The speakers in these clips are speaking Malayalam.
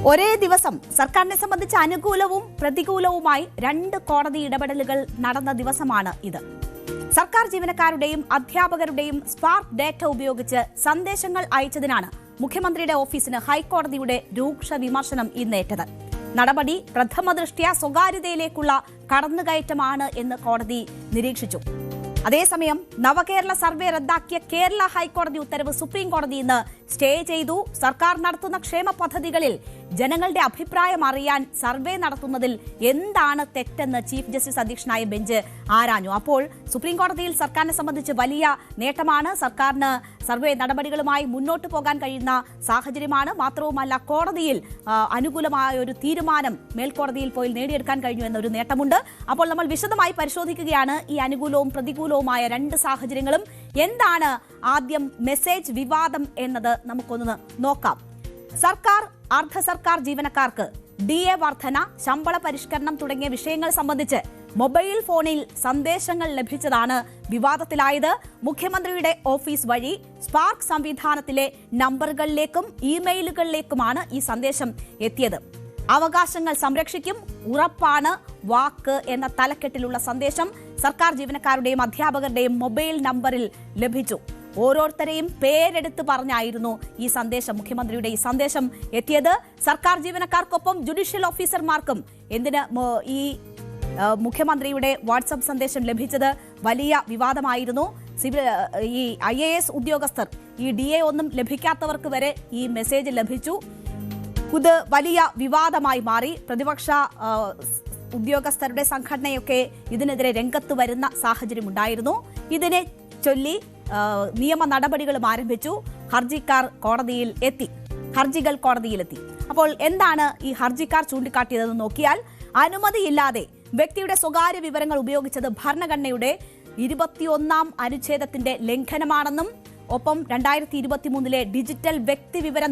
ഒരേ ദിവസം സർക്കാരിനെ സംബന്ധിച്ച് അനുകൂലവും പ്രതികൂലവുമായി രണ്ട് കോടതി ഇടപെടലുകൾ നടന്ന ദിവസമാണ് ഇത്. സർക്കാർ ജീവനക്കാരുടെയും അധ്യാപകരുടെയും സ്പാർക്ക് ഡേറ്റ ഉപയോഗിച്ച് സന്ദേശങ്ങൾ അയച്ചതിനാണ് മുഖ്യമന്ത്രിയുടെ ഓഫീസിന് ഹൈക്കോടതിയുടെ രൂക്ഷ വിമർശനം ഇന്നേറ്റത്. നടപടി പ്രഥമദൃഷ്ട്യാ സ്വകാര്യതയിലേക്കുള്ള കടന്നുകയറ്റമാണ് എന്ന് കോടതി നിരീക്ഷിച്ചു. അതേസമയം നവകേരള സർവേ റദ്ദാക്കിയ കേരള ഹൈക്കോടതി ഉത്തരവ് സുപ്രീം കോടതി ഇന്ന് സ്റ്റേ ചെയ്തു. സർക്കാർ നടത്തുന്ന ക്ഷേമ പദ്ധതികളിൽ ജനങ്ങളുടെ അഭിപ്രായം അറിയാൻ സർവേ നടത്തുന്നതിൽ എന്താണ് തെറ്റെന്ന് ചീഫ് ജസ്റ്റിസ് അധ്യക്ഷനായ ബെഞ്ച് ആരാഞ്ഞു. അപ്പോൾ സുപ്രീം കോടതിയിൽ സർക്കാരിനെ സംബന്ധിച്ച് വലിയ നേട്ടമാണ്. സർക്കാരിന് സർവേ നടപടികളുമായി മുന്നോട്ട് പോകാൻ കഴിയുന്ന സാഹചര്യമാണ്. മാത്രവുമല്ല, കോടതിയിൽ അനുകൂലമായ ഒരു തീരുമാനം മേൽക്കോടതിയിൽ പോയി നേടിയെടുക്കാൻ കഴിഞ്ഞു എന്നൊരു നേട്ടമുണ്ട്. അപ്പോൾ നമ്മൾ വിശദമായി പരിശോധിക്കുകയാണ് ഈ അനുകൂലവും പ്രതികൂലവുമായ രണ്ട് സാഹചര്യങ്ങളും. എന്താണ് ആദ്യം മെസ്സേജ് വിവാദം എന്നത് നമുക്കൊന്ന് നോക്കാം. സർക്കാർ അർദ്ധ സർക്കാർ ജീവനക്കാർക്ക് DA വർധന, ശമ്പള പരിഷ്കരണം തുടങ്ങിയ വിഷയങ്ങൾ സംബന്ധിച്ച് മൊബൈൽ ഫോണിൽ സന്ദേശങ്ങൾ ലഭിച്ചതാണ് വിവാദത്തിലായത്. മുഖ്യമന്ത്രിയുടെ ഓഫീസ് വഴി സ്പാർക്ക് സംവിധാനത്തിലെ നമ്പറുകളിലേക്കും ഇമെയിലുകളിലേക്കുമാണ് ഈ സന്ദേശം എത്തിയത്. അവകാശങ്ങൾ സംരക്ഷിക്കും, ഉറപ്പാണ്, വാക്ക് എന്ന തലക്കെട്ടിലുള്ള സന്ദേശം സർക്കാർ ജീവനക്കാരുടെയും അധ്യാപകരുടെയും മൊബൈൽ നമ്പറിൽ ലഭിച്ചു. ഓരോരുത്തരെയും പേരെടുത്ത് പറഞ്ഞായിരുന്നു ഈ സന്ദേശം, മുഖ്യമന്ത്രിയുടെ ഈ സന്ദേശം എത്തിയത്. സർക്കാർ ജീവനക്കാർക്കൊപ്പം ജുഡീഷ്യൽ ഓഫീസർമാർക്കും എന്തിന് ഈ മുഖ്യമന്ത്രിയുടെ വാട്സ്ആപ്പ് സന്ദേശം ലഭിച്ചത് വലിയ വിവാദമായിരുന്നു. ഈ IAS ഉദ്യോഗസ്ഥർ, ഈ DA ഒന്നും ലഭിക്കാത്തവർക്ക് വരെ ഈ മെസ്സേജ് ലഭിച്ചു. ഇത് വലിയ വിവാദമായി മാറി. പ്രതിപക്ഷ ഉദ്യോഗസ്ഥരുടെ സംഘടനയൊക്കെ ഇതിനെതിരെ രംഗത്ത് വരുന്ന സാഹചര്യമുണ്ടായിരുന്നു. ഇതിനെ ചൊല്ലി നിയമ നടപടികളും ആരംഭിച്ചു. ഹർജികൾ കോടതിയിലെത്തി. അപ്പോൾ എന്താണ് ഈ ഹർജിക്കാർ ചൂണ്ടിക്കാട്ടിയതെന്ന് നോക്കിയാൽ, അനുമതിയില്ലാതെ വ്യക്തിയുടെ സ്വകാര്യ വിവരങ്ങൾ ഉപയോഗിച്ചത് ഭരണഘടനയുടെ 21-ാം അനുച്ഛേദത്തിന്റെ ലംഘനമാണെന്നും ഒപ്പം 2023 ഡിജിറ്റൽ വ്യക്തിവിവര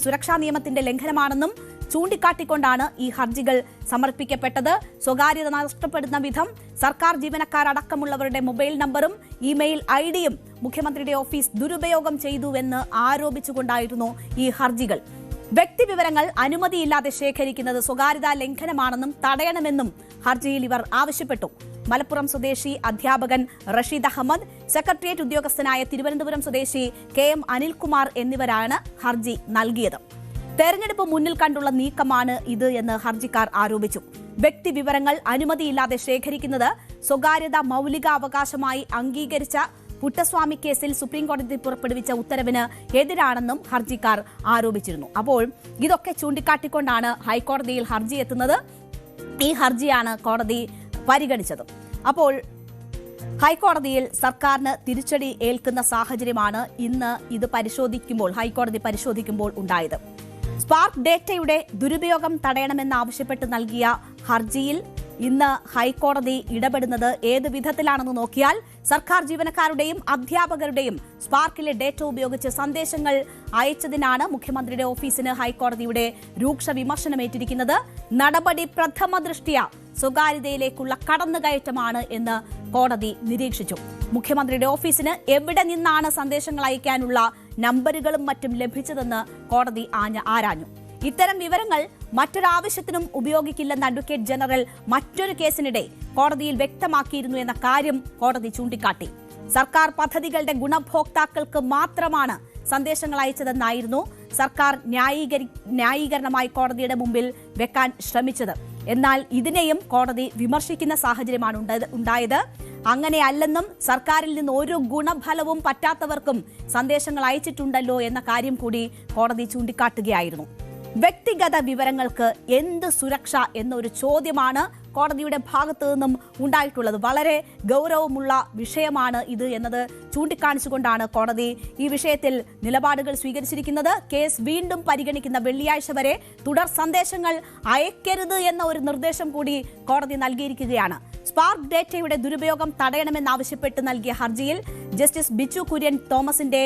സുരക്ഷാ നിയമത്തിന്റെ ലംഘനമാണെന്നും ചൂണ്ടിക്കാട്ടിക്കൊണ്ടാണ് ഈ ഹർജികൾ സമർപ്പിക്കപ്പെട്ടത്. സ്വകാര്യത നഷ്ടപ്പെടുന്ന വിധം സർക്കാർ ജീവനക്കാരടക്കമുള്ളവരുടെ മൊബൈൽ നമ്പറും ഇമെയിൽ ഐഡിയും മുഖ്യമന്ത്രിയുടെ ഓഫീസ് ദുരുപയോഗം ചെയ്തുവെന്ന് ആരോപിച്ചുകൊണ്ടായിരുന്നു ഈ ഹർജികൾ. വ്യക്തിവിവരങ്ങൾ അനുമതിയില്ലാതെ ശേഖരിക്കുന്നത് സ്വകാര്യതാ ലംഘനമാണെന്നും തടയണമെന്നും ഹർജിയിൽ ഇവർ ആവശ്യപ്പെട്ടു. മലപ്പുറം സ്വദേശി അധ്യാപകൻ റഷീദ് അഹമ്മദ്, സെക്രട്ടേറിയറ്റ് ഉദ്യോഗസ്ഥനായ തിരുവനന്തപുരം സ്വദേശി KM അനിൽകുമാർ എന്നിവരാണ് ഹർജി നൽകിയത്. തെരഞ്ഞെടുപ്പ് മുന്നിൽ കണ്ടുള്ള നീക്കമാണ് ഇത് എന്ന് ഹർജിക്കാർ ആരോപിച്ചു. വ്യക്തിവിവരങ്ങൾ അനുമതിയില്ലാതെ ശേഖരിക്കുന്നത് സ്വകാര്യത മൗലികാവകാശമായി അംഗീകരിച്ച പുട്ടസ്വാമി കേസിൽ സുപ്രീംകോടതി പുറപ്പെടുവിച്ച ഉത്തരവിന് എതിരാണെന്നും ഹർജിക്കാർ ആരോപിച്ചിരുന്നു. അപ്പോൾ ഇതൊക്കെ ചൂണ്ടിക്കാട്ടിക്കൊണ്ടാണ് ഹൈക്കോടതിയിൽ ഹർജി എത്തുന്നത്. ഈ ഹർജിയാണ് കോടതി പരിഗണിച്ചത്. അപ്പോൾ ഹൈക്കോടതിയിൽ സർക്കാരിന് തിരിച്ചടി ഏൽക്കുന്ന സാഹചര്യമാണ് ഇന്ന് ഇത് ഹൈക്കോടതി പരിശോധിക്കുമ്പോൾ ഉണ്ടായത്. സ്പാർക്ക് ഡേറ്റയുടെ ദുരുപയോഗം തടയണമെന്നാവശ്യപ്പെട്ട് നൽകിയ ഹർജിയിൽ ഇന്ന് ഹൈക്കോടതി ഇടപെടുന്നത് ഏത് വിധത്തിലാണെന്ന് നോക്കിയാൽ, സർക്കാർ ജീവനക്കാരുടെയും അധ്യാപകരുടെയും സ്പാർക്കിലെ ഡേറ്റ ഉപയോഗിച്ച് സന്ദേശങ്ങൾ അയച്ചതിനാണ് മുഖ്യമന്ത്രിയുടെ ഓഫീസിന് ഹൈക്കോടതിയുടെ രൂക്ഷ വിമർശനമേറ്റിരിക്കുന്നത്. നടപടി പ്രഥമദൃഷ്ട്യാ സ്വകാര്യതയിലേക്കുള്ള കടന്നുകയറ്റമാണ് എന്ന് കോടതി നിരീക്ഷിച്ചു. മുഖ്യമന്ത്രിയുടെ ഓഫീസിന് എവിടെ നിന്നാണ് സന്ദേശങ്ങൾ അയക്കാനുള്ള നമ്പറുകളും മറ്റും ലഭിച്ചതെന്ന് കോടതി ആരാഞ്ഞു. ഇത്തരം വിവരങ്ങൾ മറ്റൊരാവശ്യത്തിനും ഉപയോഗിക്കില്ലെന്ന് അഡ്വക്കേറ്റ് ജനറൽ മറ്റൊരു കേസിനിടെ കോടതിയിൽ വ്യക്തമാക്കിയിരുന്നു എന്ന കാര്യം കോടതി ചൂണ്ടിക്കാട്ടി. സർക്കാർ പദ്ധതികളുടെ ഗുണഭോക്താക്കൾക്ക് മാത്രമാണ് സന്ദേശങ്ങൾ അയച്ചതെന്നായിരുന്നു സർക്കാർ ന്യായീകരണമായി കോടതിയുടെ മുമ്പിൽ വെക്കാൻ ശ്രമിച്ചത്. എന്നാൽ ഇതിനെയും കോടതി വിമർശിക്കുന്ന സാഹചര്യമാണ് ഉണ്ടായത്. അങ്ങനെയല്ലെന്നും സർക്കാരിൽ നിന്ന് ഒരു ഗുണഫലവും പറ്റാത്തവർക്കും സന്ദേശങ്ങൾ അയച്ചിട്ടുണ്ടല്ലോ എന്ന കാര്യം കൂടി കോടതി ചൂണ്ടിക്കാട്ടുകയായിരുന്നു. വ്യക്തിഗത വിവരങ്ങൾക്ക് എന്ത് സുരക്ഷ എന്നൊരു ചോദ്യമാണ് കോടതിയുടെ ഭാഗത്തു നിന്നും ഉണ്ടായിട്ടുള്ളത്. വളരെ ഗൗരവമുള്ള വിഷയമാണ് ഇത് എന്നത് ചൂണ്ടിക്കാണിച്ചുകൊണ്ടാണ് കോടതി ഈ വിഷയത്തിൽ നിലപാടുകൾ സ്വീകരിച്ചിരിക്കുന്നത്. കേസ് വീണ്ടും പരിഗണിക്കുന്ന വെള്ളിയാഴ്ച വരെ തുടർ സന്ദേശങ്ങൾ അയക്കരുത് എന്ന ഒരു നിർദ്ദേശം കൂടി കോടതി നൽകിയിരിക്കുകയാണ്. സ്പാർക്ക് ഡേറ്റയുടെ ദുരുപയോഗം തടയണമെന്നാവശ്യപ്പെട്ട് നൽകിയ ഹർജിയിൽ ജസ്റ്റിസ് ബിച്ചു കുര്യൻ തോമസിന്റെ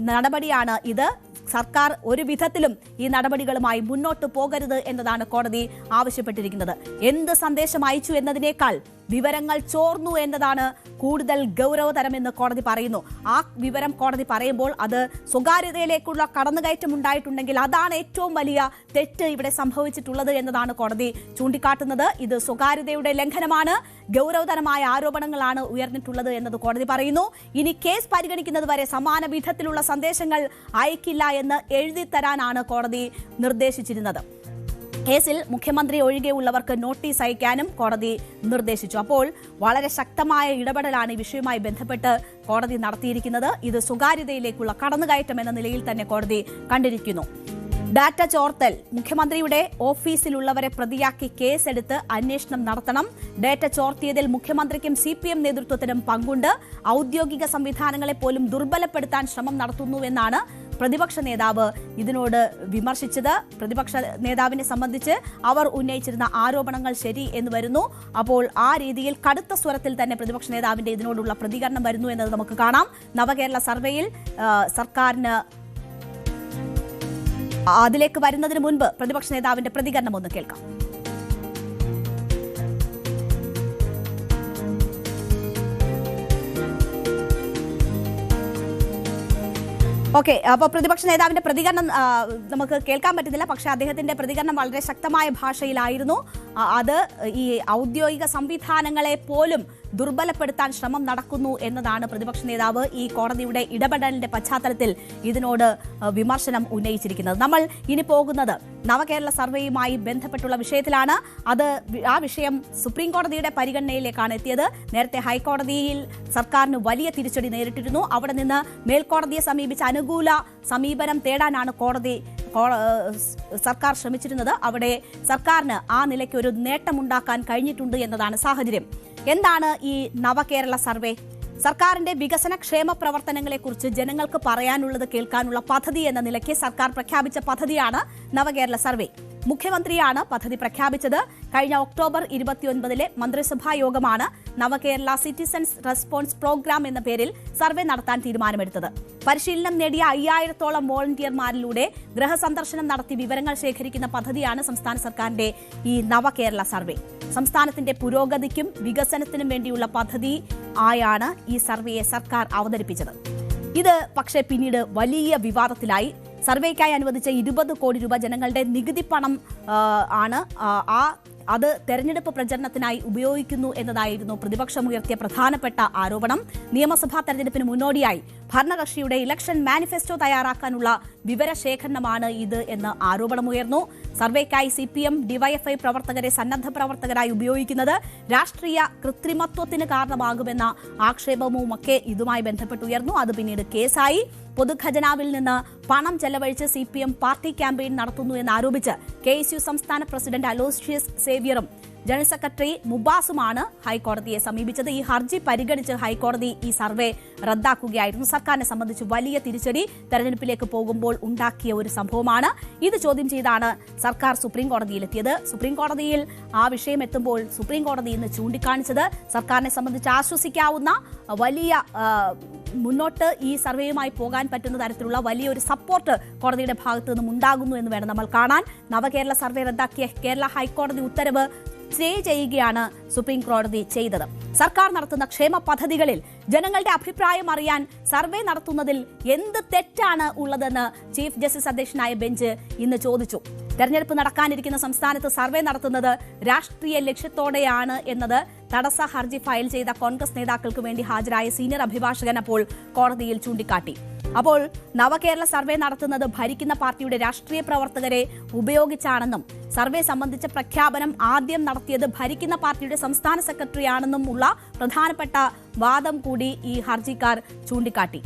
നടപടിയാണ് ഇത്. സർക്കാർ ഒരു വിധത്തിലും ഈ നടപടികളുമായി മുന്നോട്ട് പോകരുത് എന്നതാണ് കോടതി ആവശ്യപ്പെട്ടിരിക്കുന്നത്. എന്ത് സന്ദേശം അയച്ചു എന്നതിനേക്കാൾ വിവരങ്ങൾ ചോർന്നു എന്നതാണ് കൂടുതൽ ഗൗരവതരമെന്ന് കോടതി പറയുന്നു. ആ വിവരം കോടതി പറയുമ്പോൾ അത് സ്വകാര്യതയിലേക്കുള്ള കടന്നുകയറ്റം ഉണ്ടായിട്ടുണ്ടെങ്കിൽ അതാണ് ഏറ്റവും വലിയ തെറ്റ് ഇവിടെ സംഭവിച്ചിട്ടുള്ളത് എന്നതാണ് കോടതി ചൂണ്ടിക്കാട്ടുന്നത്. ഇത് സ്വകാര്യതയുടെ ലംഘനമാണ്, ഗൗരവതരമായ ആരോപണങ്ങളാണ് ഉയർന്നിട്ടുള്ളത് എന്നത് കോടതി പറയുന്നു. ഇനി കേസ് പരിഗണിക്കുന്നത് വരെ സമാന വിധത്തിലുള്ള സന്ദേശങ്ങൾ അയക്കില്ല എന്ന് എഴുതി തരാനാണ് കോടതി നിർദ്ദേശിച്ചിരുന്നത്. കേസിൽ മുഖ്യമന്ത്രി ഒഴികെയുള്ളവർക്ക് നോട്ടീസ് അയക്കാനും കോടതി നിർദ്ദേശിച്ചു. അപ്പോൾ വളരെ ശക്തമായ ഇടപെടലാണ് ഈ വിഷയവുമായി ബന്ധപ്പെട്ട് കോടതി നടത്തിയിരിക്കുന്നത്. ഇത് സ്വകാര്യതയിലേക്കുള്ള കടന്നുകയറ്റം എന്ന നിലയിൽ തന്നെ കോടതി കണ്ടിരിക്കുന്നു. ഡാറ്റ ചോർത്തൽ, മുഖ്യമന്ത്രിയുടെ ഓഫീസിലുള്ളവരെ പ്രതിയാക്കി കേസെടുത്ത് അന്വേഷണം നടത്തണം. ഡാറ്റ ചോർത്തിയതിൽ മുഖ്യമന്ത്രിക്കും CPM നേതൃത്വത്തിനും പങ്കുണ്ട്. ഔദ്യോഗിക സംവിധാനങ്ങളെ പോലും ദുർബലപ്പെടുത്താൻ ശ്രമം നടത്തുന്നുവെന്നാണ് പ്രതിപക്ഷ നേതാവ് ഇതിനോട് വിമർശിച്ചത്. പ്രതിപക്ഷ നേതാവിനെ സംബന്ധിച്ച് അവർ ഉന്നയിച്ചിരുന്ന ആരോപണങ്ങൾ ശരി എന്ന് വരുന്നു. അപ്പോൾ ആ രീതിയിൽ കടുത്ത സ്വരത്തിൽ തന്നെ പ്രതിപക്ഷ നേതാവിന്റെ ഇതിനോടുള്ള പ്രതികരണം വരുന്നു എന്നത് നമുക്ക് കാണാം. നവകേരള സർവേയിൽ സർക്കാരിന് അതിലേക്ക് വരുന്നതിന് മുൻപ് പ്രതിപക്ഷ നേതാവിന്റെ പ്രതികരണം ഒന്ന് കേൾക്കാം. ഓക്കെ, അപ്പോൾ പ്രതിപക്ഷ നേതാവിന്റെ പ്രതികരണം നമുക്ക് കേൾക്കാൻ പറ്റുന്നില്ല. പക്ഷെ അദ്ദേഹത്തിന്റെ പ്രതികരണം വളരെ ശക്തമായ ഭാഷയിലായിരുന്നു. അത് ഈ ഔദ്യോഗിക സംവിധാനങ്ങളെ പോലും ദുർബലപ്പെടുത്താൻ ശ്രമം നടക്കുന്നു എന്നതാണ് പ്രതിപക്ഷ നേതാവ് ഈ കോടതിയുടെ ഇടപെടലിന്റെ പശ്ചാത്തലത്തിൽ ഇതിനോട് വിമർശനം ഉന്നയിച്ചിരിക്കുന്നത്. നമ്മൾ ഇനി പോകുന്നത് നവകേരള സർവേയുമായി ബന്ധപ്പെട്ടുള്ള വിഷയത്തിലാണ്. ആ വിഷയം സുപ്രീം കോടതിയുടെ പരിഗണനയിലേക്കാണ് എത്തിയത്. നേരത്തെ ഹൈക്കോടതിയിൽ സർക്കാരിന് വലിയ തിരിച്ചടി നേരിട്ടിരുന്നു. അവിടെ നിന്ന് മേൽക്കോടതിയെ സമീപിച്ച് അനുകൂല സമീപനം തേടാനാണ് സർക്കാർ ശ്രമിച്ചിരുന്നത്. അവിടെ സർക്കാരിന് ആ നിലയ്ക്ക് ഒരു നേട്ടമുണ്ടാക്കാൻ കഴിഞ്ഞിട്ടുണ്ട് എന്നതാണ് സാഹചര്യം. എന്താണ് ഈ നവകേരള സർവേ? സർക്കാരിന്റെ വികസന ക്ഷേമ പ്രവർത്തനങ്ങളെക്കുറിച്ച് ജനങ്ങൾക്ക് പറയാനുള്ളത് കേൾക്കാനുള്ള പദ്ധതി എന്ന നിലയ്ക്ക് സർക്കാർ പ്രഖ്യാപിച്ച പദ്ധതിയാണ് നവകേരള സർവേ. മുഖ്യമന്ത്രിയാണ് പദ്ധതി പ്രഖ്യാപിച്ചത്. കഴിഞ്ഞ ഒക്ടോബർ 29 മന്ത്രിസഭാ യോഗമാണ് നവകേരള സിറ്റിസൺസ് റെസ്പോൺസ് പ്രോഗ്രാം എന്ന പേരിൽ സർവേ നടത്താൻ തീരുമാനമെടുത്തത്. പരിശീലനം നേടിയ 5000-ഓളം വോളണ്ടിയർമാരിലൂടെ ഗൃഹസന്ദർശനം നടത്തി വിവരങ്ങൾ ശേഖരിക്കുന്ന പദ്ധതിയാണ് സംസ്ഥാന സർക്കാരിന്റെ ഈ നവകേരള സർവേ. സംസ്ഥാനത്തിന്റെ പുരോഗതിക്കും വികസനത്തിനും വേണ്ടിയുള്ള പദ്ധതി ആയാണ് ഈ സർവേയെ സർക്കാർ അവതരിപ്പിച്ചത്. ഇത് പക്ഷേ പിന്നീട് വലിയ വിവാദത്തിലായി. സർവേക്കായി അനുവദിച്ച 20 കോടി രൂപ ജനങ്ങളുടെ നികുതി പണം ആണ്. അത് തെരഞ്ഞെടുപ്പ് പ്രചരണത്തിനായി ഉപയോഗിക്കുന്നു എന്നതായിരുന്നു പ്രതിപക്ഷമുയർത്തിയ പ്രധാനപ്പെട്ട ആരോപണം. നിയമസഭാ തെരഞ്ഞെടുപ്പിന് മുന്നോടിയായി ഭരണകക്ഷിയുടെ ഇലക്ഷൻ മാനിഫെസ്റ്റോ തയ്യാറാക്കാനുള്ള വിവരശേഖരണമാണ് ഇത് എന്ന് ആരോപണമുയർന്നു. സർവേക്കായി CPM, DYFI പ്രവർത്തകരെ സന്നദ്ധ പ്രവർത്തകരായി ഉപയോഗിക്കുന്നത് രാഷ്ട്രീയ കൃത്രിമത്വത്തിന് കാരണമാകുമെന്ന ആക്ഷേപവുമൊക്കെ ഇതുമായി ബന്ധപ്പെട്ടുയർന്നു. അത് പിന്നീട് കേസായി. പൊതുഖജനാവിൽ നിന്ന് പണം ചെലവഴിച്ച് CPM പാർട്ടി ക്യാമ്പയിൻ നടത്തുന്നു എന്നാരോപിച്ച് KSU സംസ്ഥാന പ്രസിഡന്റ് അലോഷ്യസ് സേവ്യറും ജനറൽ സെക്രട്ടറി മുബാസുമാണ് ഹൈക്കോടതിയെ സമീപിച്ചത്. ഈ ഹർജി പരിഗണിച്ച് ഹൈക്കോടതി ഈ സർവേ റദ്ദാക്കുകയായിരുന്നു. സർക്കാരിനെ സംബന്ധിച്ച് വലിയ തിരിച്ചടി തെരഞ്ഞെടുപ്പിലേക്ക് പോകുമ്പോൾ ഉണ്ടാക്കിയ ഒരു സംഭവമാണ്. ഇത് ചോദ്യം ചെയ്താണ് സർക്കാർ സുപ്രീം കോടതിയിലെത്തിയത്. സുപ്രീം കോടതിയിൽ ആ വിഷയം എത്തുമ്പോൾ സുപ്രീം കോടതി ഇന്ന് ചൂണ്ടിക്കാണിച്ചത് സർക്കാരിനെ സംബന്ധിച്ച് ആശ്വസിക്കാവുന്ന വലിയ മുന്നോട്ട് ഈ സർവേയുമായി പോകാൻ പറ്റുന്ന തരത്തിലുള്ള വലിയൊരു സപ്പോർട്ട് കോടതിയുടെ ഭാഗത്തു നിന്നും ഉണ്ടാകുന്നു എന്ന് വേണം നമ്മൾ കാണാൻ. നവകേരള സർവേ റദ്ദാക്കിയ കേരള ഹൈക്കോടതി ഉത്തരവ് സ്റ്റേ ചെയ്യുകയാണ് സുപ്രീം കോടതി ചെയ്തത്. സർക്കാർ നടത്തുന്ന ക്ഷേമ പദ്ധതികളിൽ ജനങ്ങളുടെ അഭിപ്രായം അറിയാൻ സർവേ നടത്തുന്നതിൽ എന്ത് തെറ്റാണ് ഉള്ളതെന്ന് ചീഫ് ജസ്റ്റിസ് അധ്യക്ഷനായ ബെഞ്ച് ഇന്ന് ചോദിച്ചു. തെരഞ്ഞെടുപ്പ് നടക്കാനിരിക്കുന്ന സംസ്ഥാനത്ത് സർവേ നടത്തുന്നത് രാഷ്ട്രീയ ലക്ഷ്യത്തോടെയാണ് എന്നത് തടസ്സ ഹർജി ഫയൽ ചെയ്ത കോൺഗ്രസ് നേതാക്കൾക്ക് വേണ്ടി ഹാജരായ സീനിയർ അഭിഭാഷകൻ അപ്പോൾ കോടതിയിൽ ചൂണ്ടിക്കാട്ടി. അപ്പോൾ നവകേരള സർവേ നടത്തുന്നത് ഭരിക്കുന്ന പാർട്ടിയുടെ രാഷ്ട്രീയ പ്രവർത്തകരെ ഉപയോഗിച്ചാണെന്നും സർവേ സംബന്ധിച്ച പ്രഖ്യാപനം ആദ്യം നടത്തിയത് ഭരിക്കുന്ന പാർട്ടിയുടെ സംസ്ഥാന സെക്രട്ടറിയാണെന്നും ഉള്ള പ്രധാനപ്പെട്ട വാദം കൂടി ഈ ഹർജിക്കാർ ചൂണ്ടിക്കാട്ടി.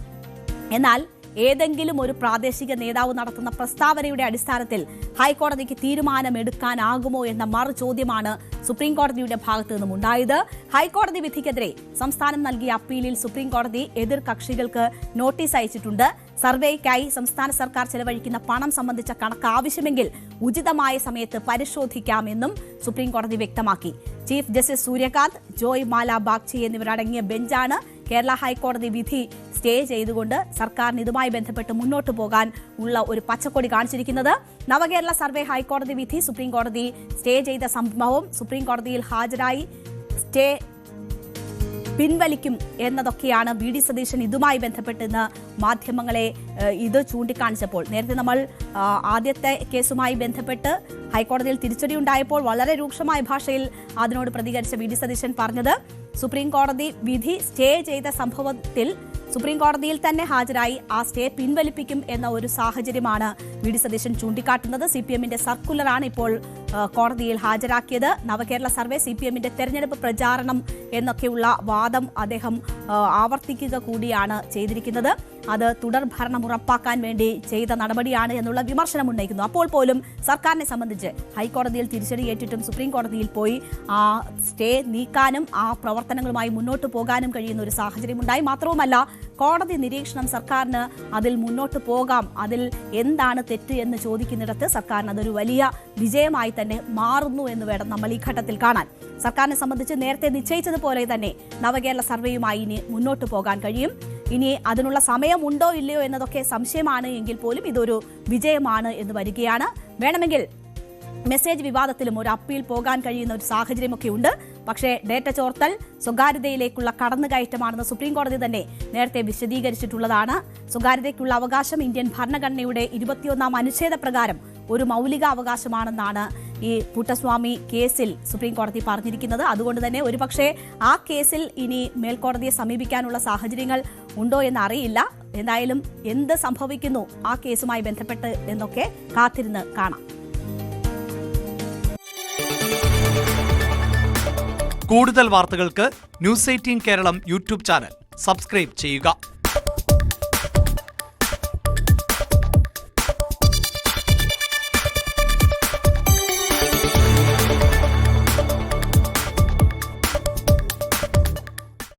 എന്നാൽ ഏതെങ്കിലും ഒരു പ്രാദേശിക നേതാവ് നടത്തുന്ന പ്രസ്താവനയുടെ അടിസ്ഥാനത്തിൽ ഹൈക്കോടതിക്ക് തീരുമാനമെടുക്കാനാകുമോ എന്ന മറു ചോദ്യമാണ് സുപ്രീം കോടതിയുടെ ഭാഗത്തു നിന്നും ഉണ്ടായത്. ഹൈക്കോടതി വിധിക്കെതിരെ സംസ്ഥാനം നൽകിയ അപ്പീലിൽ സുപ്രീം കോടതി എതിർ കക്ഷികൾക്ക് നോട്ടീസ് അയച്ചിട്ടുണ്ട്. സർവേക്കായി സംസ്ഥാന സർക്കാർ ചെലവഴിക്കുന്ന പണം സംബന്ധിച്ച കണക്ക് ആവശ്യമെങ്കിൽ ഉചിതമായ സമയത്ത് പരിശോധിക്കാമെന്നും സുപ്രീം കോടതി വ്യക്തമാക്കി. ചീഫ് ജസ്റ്റിസ് സൂര്യകാന്ത്, ജോയ് മാല ബാഗ്ചി എന്നിവരടങ്ങിയ ബെഞ്ചാണ് കേരള ഹൈക്കോടതി വിധി സ്റ്റേ ചെയ്തുകൊണ്ട് സർക്കാരിന് ഇതുമായി ബന്ധപ്പെട്ട് മുന്നോട്ട് പോകാൻ ഉള്ള ഒരു പച്ചക്കൊടി കാണിച്ചിരിക്കുന്നത്. നവകേരള സർവേ ഹൈക്കോടതി വിധി സുപ്രീം കോടതി സ്റ്റേ ചെയ്ത സംഭവം സുപ്രീം കോടതിയിൽ ഹാജരായി സ്റ്റേ പിൻവലിക്കും എന്നതൊക്കെയാണ് വി ഡി സതീശൻ ഇതുമായി ബന്ധപ്പെട്ട് ഇന്ന് മാധ്യമങ്ങളെ ഇത് ചൂണ്ടിക്കാണിച്ചപ്പോൾ. നേരത്തെ നമ്മൾ ആദ്യത്തെ കേസുമായി ബന്ധപ്പെട്ട് ഹൈക്കോടതിയിൽ തിരിച്ചടിയുണ്ടായപ്പോൾ വളരെ രൂക്ഷമായ ഭാഷയിൽ അതിനോട് പ്രതികരിച്ച വി ഡി സതീശൻ പറഞ്ഞത് സുപ്രീം കോടതി വിധി സ്റ്റേ ചെയ്ത സംഭവത്തിൽ സുപ്രീം കോടതിയിൽ തന്നെ ഹാജരായി ആ സ്റ്റേ പിൻവലിപ്പിക്കും എന്ന ഒരു സാഹചര്യമാണ് വി ഡി സതീശൻ ചൂണ്ടിക്കാട്ടുന്നത്. CPM-ന്റെ സർക്കുലറാണ് ഇപ്പോൾ കോടതിയിൽ ഹാജരാക്കിയത്. നവകേരള സർവേ CPM-ന്റെ തെരഞ്ഞെടുപ്പ് പ്രചാരണം എന്നൊക്കെയുള്ള വാദം അദ്ദേഹം ആവർത്തിക്കുക കൂടിയാണ് ചെയ്തിരിക്കുന്നത്. അത് തുടർ ഭരണം ഉറപ്പാക്കാൻ വേണ്ടി ചെയ്ത നടപടിയാണ് എന്നുള്ള വിമർശനം ഉന്നയിക്കുന്നു. അപ്പോൾ പോലും സർക്കാരിനെ സംബന്ധിച്ച് ഹൈക്കോടതിയിൽ തിരിച്ചടിയേറ്റിട്ടും സുപ്രീം കോടതിയിൽ പോയി ആ സ്റ്റേ നീക്കാനും ആ പ്രവർത്തനങ്ങളുമായി മുന്നോട്ട് പോകാനും കഴിയുന്ന ഒരു സാഹചര്യമുണ്ടായി. മാത്രവുമല്ല, കോടതി നിരീക്ഷണം സർക്കാരിന് അതിൽ മുന്നോട്ട് പോകാം, അതിൽ എന്താണ് തെറ്റ് എന്ന് ചോദിക്കുന്നിടത്ത് സർക്കാരിന് അതൊരു വലിയ വിജയമായി തന്നെ മാറുന്നു എന്ന് വേണം നമ്മൾ ഈ ഘട്ടത്തിൽ കാണാൻ. സർക്കാരിനെ സംബന്ധിച്ച് നേരത്തെ നിശ്ചയിച്ചതുപോലെ തന്നെ നവകേരള സർവേയുമായി ഇനി മുന്നോട്ട് പോകാൻ കഴിയും. ഇനി അതിനുള്ള സമയമുണ്ടോ ഇല്ലയോ എന്നതൊക്കെ സംശയമാണ് എങ്കിൽ പോലും ഇതൊരു വിജയമാണ് എന്ന് വരികയാണ്. വേണമെങ്കിൽ മെസ്സേജ് വിവാദത്തിലും ഒരു അപ്പീൽ പോകാൻ കഴിയുന്ന ഒരു സാഹചര്യമൊക്കെ ഉണ്ട്. പക്ഷേ ഡേറ്റ ചോർത്തൽ സ്വകാര്യതയിലേക്കുള്ള കടന്നുകയറ്റമാണെന്ന് സുപ്രീം കോടതി തന്നെ നേരത്തെ വിശദീകരിച്ചിട്ടുള്ളതാണ്. സ്വകാര്യതയ്ക്കുള്ള അവകാശം ഇന്ത്യൻ ഭരണഘടനയുടെ 21-ാം അനുച്ഛേദ പ്രകാരം ഒരു മൗലിക അവകാശമാണെന്നാണ് ഈ പുട്ടസ്വാമി കേസിൽ സുപ്രീം കോടതി പറഞ്ഞിരിക്കുന്നത്. അതുകൊണ്ട് തന്നെ ഒരുപക്ഷെ ആ കേസിൽ ഇനി മേൽക്കോടതിയെ സമീപിക്കാനുള്ള സാഹചര്യങ്ങൾ ഉണ്ടോ എന്ന് അറിയില്ല. എന്തായാലും എന്ത് സംഭവിക്കുന്നു ആ കേസുമായി ബന്ധപ്പെട്ട് എന്നൊക്കെ കാത്തിരുന്ന് കാണാം. കൂടുതൽ വാർത്തകൾക്ക് News 18 Keralam YouTube channel subscribe ചെയ്യുക.